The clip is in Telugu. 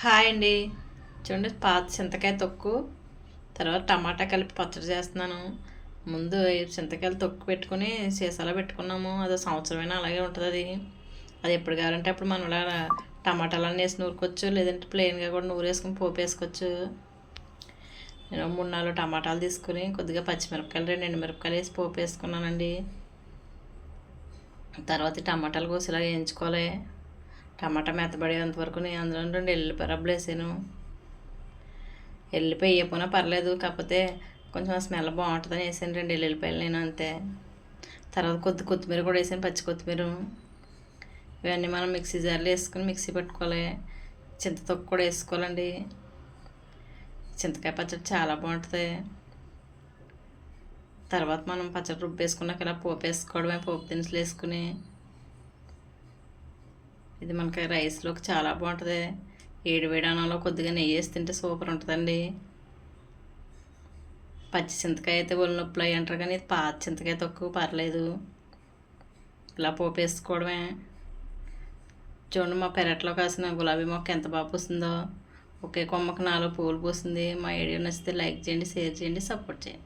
హాయ్ అండి. చూడండి, పాత చింతకాయ తొక్కు, తర్వాత టమాటా కలిపి పచ్చడి చేస్తున్నాను. ముందు ఈ చింతకాయలు తొక్కు పెట్టుకుని సీసాలో పెట్టుకున్నాము. అది సంవత్సరమైనా అలాగే ఉంటుంది. అది ఎప్పుడు కావాలంటే అప్పుడు మనం ఇలా టమాటాలన్నీ వేసి నూరుకోవచ్చు, లేదంటే ప్లెయిన్గా కూడా నూరేసుకుని పోపు వేసుకోవచ్చు. నేను 3-4 టమాటాలు తీసుకుని కొద్దిగా పచ్చిమిరపకాయలు 2 ఎండుమిరపకాయలు వేసి పోపు వేసుకున్నానండి. తర్వాత టమాటాలు కోసి ఇలా వేయించుకోవాలి. టమాటా మెత్తబడేంత వరకు నేను అందులో 2 ఎల్లిపాయ రబ్బలు వేసాను. ఎల్లిపాయ వేయకపోయినా పర్లేదు, కాకపోతే కొంచెం స్మెల్ బాగుంటుందని వేసాను 2 ఎల్లిపాయలు నేను, అంతే. తర్వాత కొత్తిమీర కూడా వేసాను, పచ్చి కొత్తిమీర. ఇవన్నీ మనం మిక్సీ జార్లో వేసుకుని మిక్సీ పెట్టుకోవాలి. చింతతొక్కు కూడా వేసుకోవాలండి. చింతకాయ పచ్చడి చాలా బాగుంటుంది. తర్వాత మనం పచ్చడి రుబ్బు వేసుకున్నాక ఇలా పోపు వేసుకోవడమే, పోపు దినుసులు వేసుకుని. ఇది మనకి రైస్లోకి చాలా బాగుంటుంది. వేడి అన్నంలో కొద్దిగా నెయ్యి వేసి తింటే సూపర్ ఉంటుందండి. పచ్చి చింతకాయ అయితే ఒళ్ళు నొప్పులు అయ్యి అంటారు, కానీ ఇది పాత చింతకాయ తక్కువ పర్లేదు. ఇలా పోపు వేసుకోవడమే. చూడండి, మా పెరట్లో కాసిన గులాబీ మొక్క ఎంత బాగా పూస్తుందో. ఒకే కొమ్మకు 4 పువ్వులు పూస్తుంది. మా వీడియో నచ్చితే లైక్ చేయండి, షేర్ చేయండి, సపోర్ట్ చేయండి.